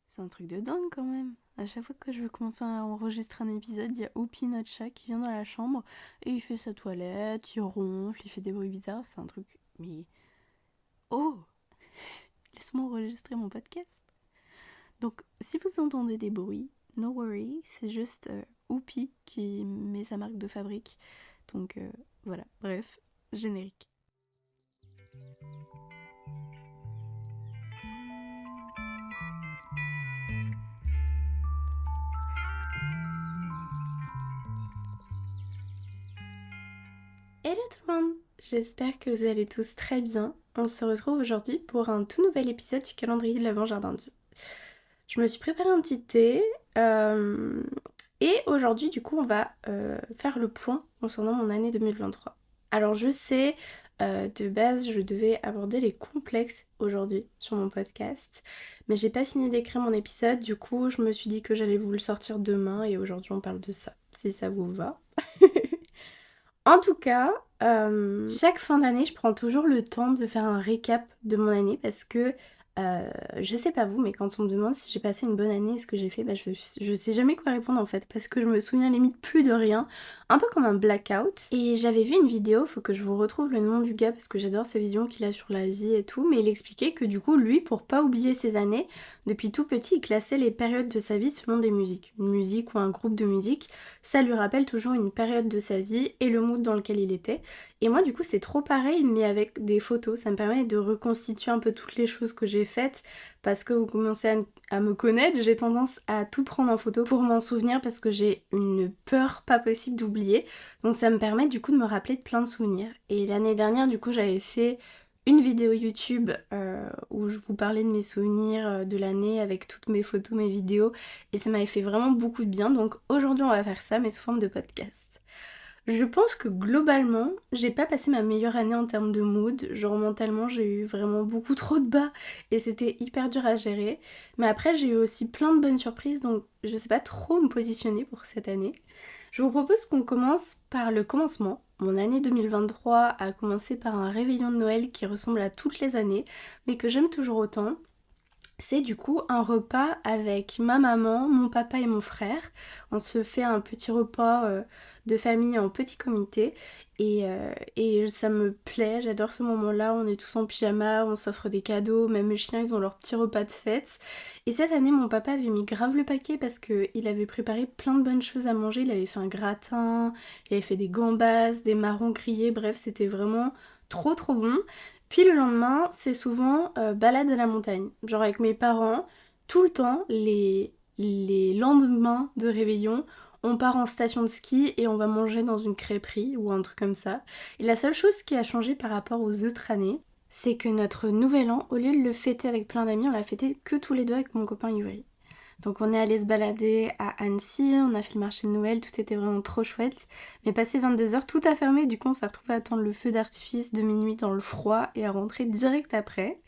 C'est un truc de dingue quand même. À chaque fois que je veux commencer à enregistrer un épisode, il y a Oupi, notre chat, qui vient dans la chambre et il fait sa toilette, il ronfle, il fait des bruits bizarres. C'est un truc. Mais. Oh, laisse-moi enregistrer mon podcast. Donc, si vous entendez des bruits, no worry, c'est juste Oupi qui met sa marque de fabrique. Donc, voilà. Bref, générique. Hello tout le monde, j'espère que vous allez tous très bien. On se retrouve aujourd'hui pour un tout nouvel épisode du calendrier de l'Avent Jardin de Vie. Je me suis préparé un petit thé et aujourd'hui du coup on va faire le point concernant mon année 2023. Alors je sais, de base je devais aborder les complexes aujourd'hui sur mon podcast, mais j'ai pas fini d'écrire mon épisode, du coup je me suis dit que j'allais vous le sortir demain et aujourd'hui on parle de ça, si ça vous va. En tout cas, chaque fin d'année, je prends toujours le temps de faire un récap de mon année parce que je sais pas vous, mais quand on me demande si j'ai passé une bonne année et ce que j'ai fait, bah, je sais jamais quoi répondre en fait parce que je me souviens limite plus de rien, un peu comme un blackout. Et j'avais vu une vidéo, faut que je vous retrouve le nom du gars parce que j'adore sa vision qu'il a sur la vie et tout, mais il expliquait que du coup, lui, pour pas oublier ses années, depuis tout petit, il classait les périodes de sa vie selon des musiques. Une musique ou un groupe de musique, ça lui rappelle toujours une période de sa vie et le mood dans lequel il était. Et moi du coup c'est trop pareil mais avec des photos, ça me permet de reconstituer un peu toutes les choses que j'ai faites parce que vous commencez à me connaître, j'ai tendance à tout prendre en photo pour m'en souvenir parce que j'ai une peur pas possible d'oublier. Donc ça me permet du coup de me rappeler de plein de souvenirs. Et l'année dernière du coup j'avais fait une vidéo YouTube où je vous parlais de mes souvenirs de l'année avec toutes mes photos, mes vidéos et ça m'avait fait vraiment beaucoup de bien. Donc aujourd'hui on va faire ça mais sous forme de podcast. Je pense que globalement, j'ai pas passé ma meilleure année en termes de mood. Genre mentalement, j'ai eu vraiment beaucoup trop de bas et c'était hyper dur à gérer. Mais après, j'ai eu aussi plein de bonnes surprises donc je sais pas trop me positionner pour cette année. Je vous propose qu'on commence par le commencement. Mon année 2023 a commencé par un réveillon de Noël qui ressemble à toutes les années, mais que j'aime toujours autant. C'est du coup un repas avec ma maman, mon papa et mon frère. On se fait un petit repas de famille en petit comité et ça me plaît, j'adore ce moment-là. On est tous en pyjama, on s'offre des cadeaux, même les chiens ils ont leur petit repas de fête. Et cette année mon papa avait mis grave le paquet parce qu'il avait préparé plein de bonnes choses à manger. Il avait fait un gratin, il avait fait des gambas, des marrons grillés, bref c'était vraiment trop trop bon. Puis le lendemain, c'est souvent balade à la montagne. Genre avec mes parents, tout le temps, les lendemains de réveillon, on part en station de ski et on va manger dans une crêperie ou un truc comme ça. Et la seule chose qui a changé par rapport aux autres années, c'est que notre nouvel an, au lieu de le fêter avec plein d'amis, on l'a fêté que tous les deux avec mon copain Yuri. Donc on est allé se balader à Annecy, on a fait le marché de Noël, tout était vraiment trop chouette. Mais passé 22h, tout a fermé, du coup on s'est retrouvé à attendre le feu d'artifice de minuit dans le froid et à rentrer direct après.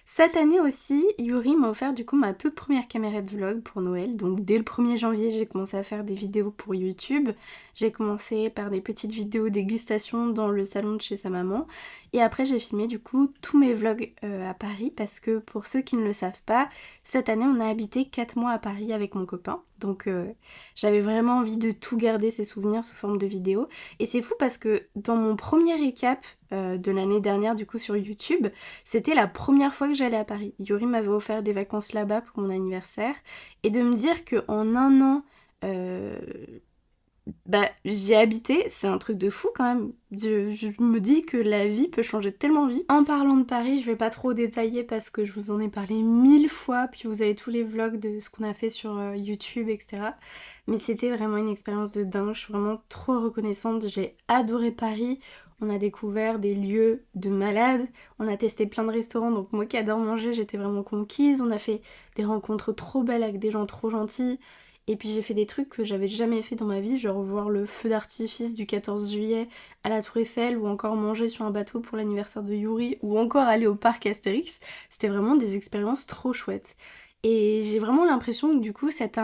Cette année aussi, Yuri m'a offert du coup ma toute première caméra de vlog pour Noël. Donc dès le 1er janvier, j'ai commencé à faire des vidéos pour YouTube. J'ai commencé par des petites vidéos dégustation dans le salon de chez sa maman. Et après, j'ai filmé du coup tous mes vlogs à Paris parce que pour ceux qui ne le savent pas, cette année, on a habité 4 mois à Paris avec mon copain. Donc j'avais vraiment envie de tout garder ces souvenirs sous forme de vidéos. Et c'est fou parce que dans mon premier récap de l'année dernière du coup sur YouTube, c'était la première fois que j'allais à Paris. Yuri m'avait offert des vacances là-bas pour mon anniversaire. Et de me dire qu'en un an, euh, bah, j'y ai habité, c'est un truc de fou quand même. Je me dis que la vie peut changer tellement vite. En parlant de Paris, je vais pas trop détailler parce que je vous en ai parlé 1000 fois, puis vous avez tous les vlogs de ce qu'on a fait sur YouTube, etc. Mais c'était vraiment une expérience de dingue, je suis vraiment trop reconnaissante. J'ai adoré Paris. On a découvert des lieux de malades, on a testé plein de restaurants, donc moi qui adore manger, j'étais vraiment conquise. On a fait des rencontres trop belles avec des gens trop gentils. Et puis j'ai fait des trucs que j'avais jamais fait dans ma vie, genre voir le feu d'artifice du 14 juillet à la Tour Eiffel, ou encore manger sur un bateau pour l'anniversaire de Yuri, ou encore aller au parc Astérix. C'était vraiment des expériences trop chouettes. Et j'ai vraiment l'impression que du coup cette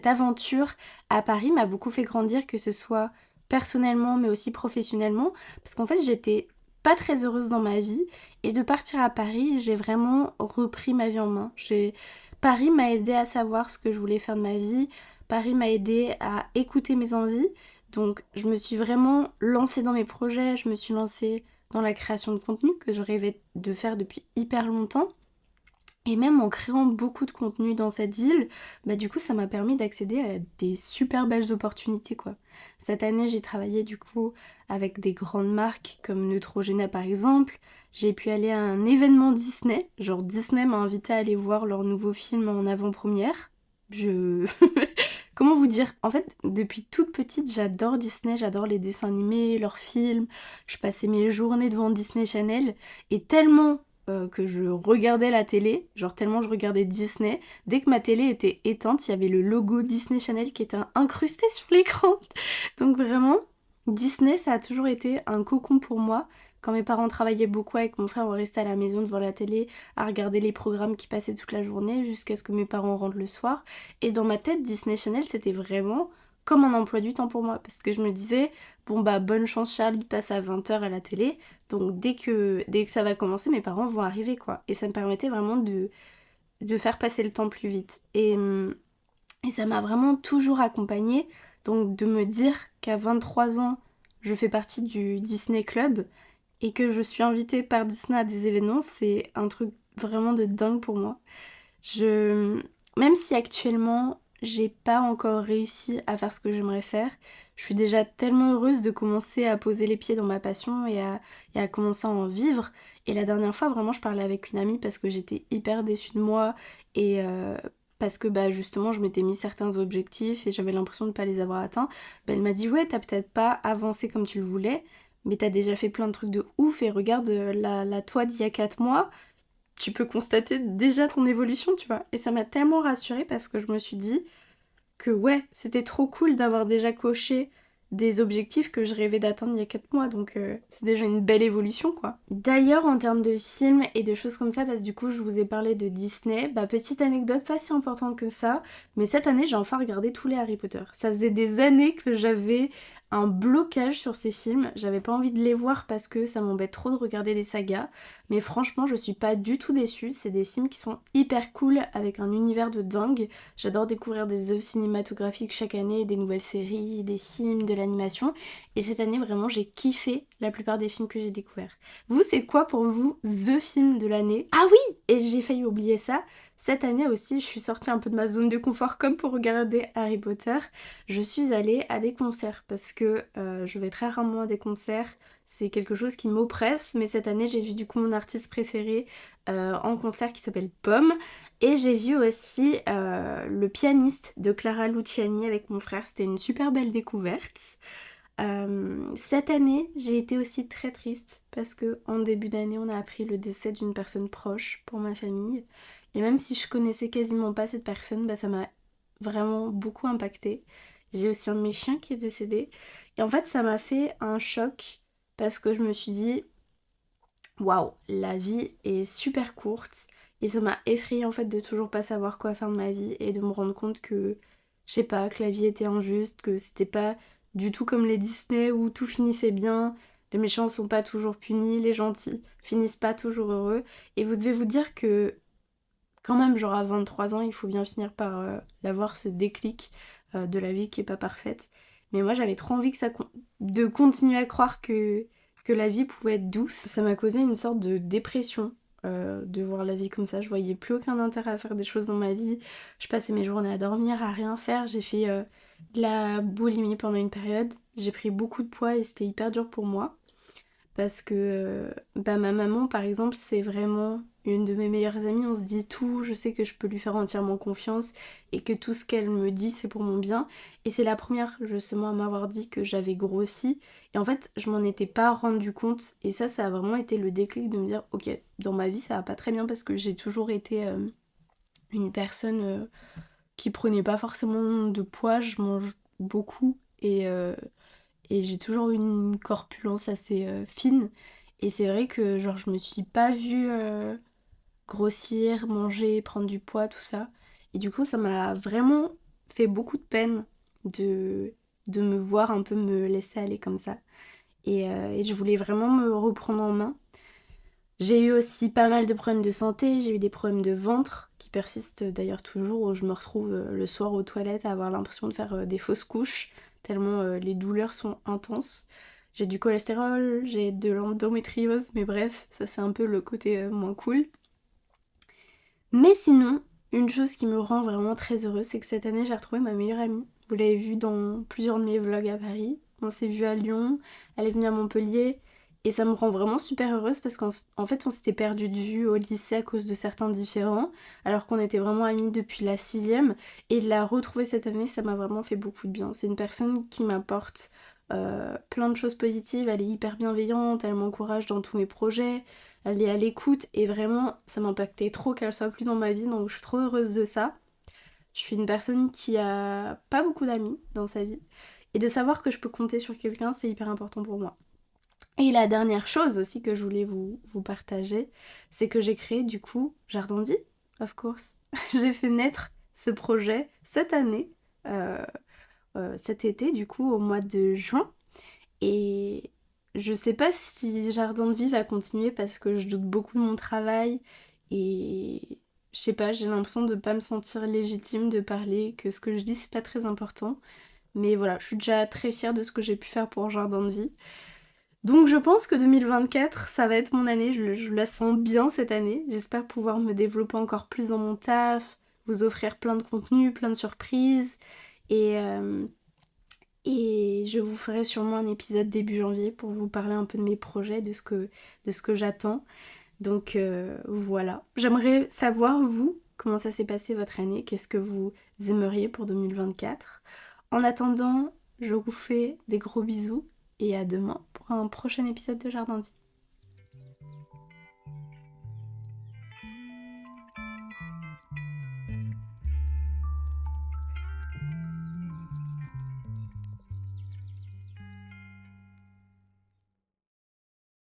aventure à Paris m'a beaucoup fait grandir, que ce soit personnellement mais aussi professionnellement, parce qu'en fait j'étais pas très heureuse dans ma vie, et de partir à Paris, j'ai vraiment repris ma vie en main. Paris m'a aidé à savoir ce que je voulais faire de ma vie. Paris m'a aidé à écouter mes envies. Donc je me suis vraiment lancée dans mes projets, je me suis lancée dans la création de contenu que je rêvais de faire depuis hyper longtemps. Et même en créant beaucoup de contenu dans cette ville, bah du coup ça m'a permis d'accéder à des super belles opportunités quoi. Cette année j'ai travaillé du coup avec des grandes marques comme Neutrogena par exemple. J'ai pu aller à un événement Disney, genre Disney m'a invité à aller voir leur nouveau film en avant-première. Je... Comment vous dire? En fait, depuis toute petite, j'adore Disney, j'adore les dessins animés, leurs films. Je passais mes journées devant Disney Channel et tellement que je regardais la télé, genre tellement je regardais Disney, dès que ma télé était éteinte, il y avait le logo Disney Channel qui était incrusté sur l'écran. Donc vraiment, Disney, ça a toujours été un cocon pour moi. Quand mes parents travaillaient beaucoup avec mon frère, on restait à la maison devant la télé à regarder les programmes qui passaient toute la journée jusqu'à ce que mes parents rentrent le soir. Et dans ma tête, Disney Channel, c'était vraiment comme un emploi du temps pour moi. Parce que je me disais, bon bah bonne chance Charlie passe à 20h à la télé. Donc dès que ça va commencer, mes parents vont arriver quoi. Et ça me permettait vraiment de faire passer le temps plus vite. Et ça m'a vraiment toujours accompagnée. Donc de me dire qu'à 23 ans, je fais partie du Disney Club et que je suis invitée par Disney à des événements, c'est un truc vraiment de dingue pour moi. Je... Même si actuellement, j'ai pas encore réussi à faire ce que j'aimerais faire, je suis déjà tellement heureuse de commencer à poser les pieds dans ma passion et à commencer à en vivre. Et la dernière fois, vraiment, je parlais avec une amie parce que j'étais hyper déçue de moi et parce que bah, justement, je m'étais mis certains objectifs et j'avais l'impression de pas les avoir atteints. Bah, elle m'a dit, ouais, t'as peut-être pas avancé comme tu le voulais, mais t'as déjà fait plein de trucs de ouf et regarde la toi d'il y a 4 mois, tu peux constater déjà ton évolution, tu vois. Et ça m'a tellement rassurée parce que je me suis dit que ouais, c'était trop cool d'avoir déjà coché des objectifs que je rêvais d'atteindre il y a 4 mois, donc c'est déjà une belle évolution quoi. D'ailleurs en termes de films et de choses comme ça, parce que du coup je vous ai parlé de Disney, bah petite anecdote pas si importante que ça, mais cette année j'ai enfin regardé tous les Harry Potter. Ça faisait des années que j'avais un blocage sur ces films, j'avais pas envie de les voir parce que ça m'embête trop de regarder des sagas, mais franchement je suis pas du tout déçue, c'est des films qui sont hyper cool avec un univers de dingue. J'adore découvrir des œuvres cinématographiques chaque année, des nouvelles séries, des films, de l'animation. Et cette année, vraiment, j'ai kiffé la plupart des films que j'ai découverts. Vous, c'est quoi pour vous the film de l'année? Ah oui! Et j'ai failli oublier ça. Cette année aussi, je suis sortie un peu de ma zone de confort comme pour regarder Harry Potter. Je suis allée à des concerts parce que je vais très rarement à des concerts. C'est quelque chose qui m'oppresse, mais cette année j'ai vu du coup mon artiste préféré en concert qui s'appelle Pomme. Et j'ai vu aussi le pianiste de Clara Luciani avec mon frère, c'était une super belle découverte. Cette année, j'ai été aussi très triste parce que en début d'année, on a appris le décès d'une personne proche pour ma famille. Et même si je connaissais quasiment pas cette personne, bah, ça m'a vraiment beaucoup impactée. J'ai aussi un de mes chiens qui est décédé. Et en fait, ça m'a fait un choc parce que je me suis dit, waouh, la vie est super courte. Et ça m'a effrayée en fait de toujours pas savoir quoi faire de ma vie et de me rendre compte que, je sais pas, que la vie était injuste, que c'était pas du tout comme les Disney où tout finissait bien, les méchants sont pas toujours punis, les gentils finissent pas toujours heureux. Et vous devez vous dire que quand même, genre à 23 ans, il faut bien finir par l'avoir ce déclic de la vie qui est pas parfaite. Mais moi j'avais trop envie de continuer à croire que la vie pouvait être douce. Ça m'a causé une sorte de dépression de voir la vie comme ça. Je voyais plus aucun intérêt à faire des choses dans ma vie. Je passais mes journées à dormir, à rien faire. J'ai fait de la boulimie pendant une période. J'ai pris beaucoup de poids et c'était hyper dur pour moi. Parce que bah, ma maman, par exemple, c'est vraiment une de mes meilleures amies. On se dit tout, je sais que je peux lui faire entièrement confiance et que tout ce qu'elle me dit, c'est pour mon bien. Et c'est la première, justement, à m'avoir dit que j'avais grossi. Et en fait, je m'en étais pas rendu compte. Et ça a vraiment été le déclic de me dire, ok, dans ma vie, ça va pas très bien parce que j'ai toujours été une personne qui prenait pas forcément de poids. Je mange beaucoup et j'ai toujours eu une corpulence assez fine. Et c'est vrai que genre je me suis pas vue grossir, manger, prendre du poids, tout ça. Et du coup ça m'a vraiment fait beaucoup de peine de, de me voir un peu me laisser aller comme ça. Et je voulais vraiment me reprendre en main. J'ai eu aussi pas mal de problèmes de santé, j'ai eu des problèmes de ventre qui persiste d'ailleurs toujours, où je me retrouve le soir aux toilettes à avoir l'impression de faire des fausses couches, tellement les douleurs sont intenses. J'ai du cholestérol, j'ai de l'endométriose, mais bref, ça c'est un peu le côté moins cool. Mais sinon, une chose qui me rend vraiment très heureuse, c'est que cette année j'ai retrouvé ma meilleure amie. Vous l'avez vu dans plusieurs de mes vlogs à Paris. On s'est vu à Lyon, elle est venue à Montpellier. Et ça me rend vraiment super heureuse parce qu'en fait on s'était perdu de vue au lycée à cause de certains différends, alors qu'on était vraiment amis depuis la 6e. Et de la retrouver cette année, ça m'a vraiment fait beaucoup de bien. C'est une personne qui m'apporte plein de choses positives, elle est hyper bienveillante, elle m'encourage dans tous mes projets, elle est à l'écoute et vraiment ça m'impactait trop qu'elle soit plus dans ma vie, donc je suis trop heureuse de ça. Je suis une personne qui a pas beaucoup d'amis dans sa vie et de savoir que je peux compter sur quelqu'un, c'est hyper important pour moi. Et la dernière chose aussi que je voulais vous partager, c'est que j'ai créé du coup Jardin de Vie, of course. J'ai fait naître ce projet cette année, euh, cet été du coup au mois de juin. Et je sais pas si Jardin de Vie va continuer parce que je doute beaucoup de mon travail et je sais pas, j'ai l'impression de pas me sentir légitime de parler, que ce que je dis c'est pas très important. Mais voilà, je suis déjà très fière de ce que j'ai pu faire pour Jardin de Vie. Donc je pense que 2024, ça va être mon année, je la sens bien cette année. J'espère pouvoir me développer encore plus dans mon taf, vous offrir plein de contenu, plein de surprises. Et, euh, et je vous ferai sûrement un épisode début janvier pour vous parler un peu de mes projets, de ce que j'attends. Donc voilà. J'aimerais savoir, vous, comment ça s'est passé votre année, qu'est-ce que vous aimeriez pour 2024. En attendant, je vous fais des gros bisous et à demain pour un prochain épisode de Jardin de Vie.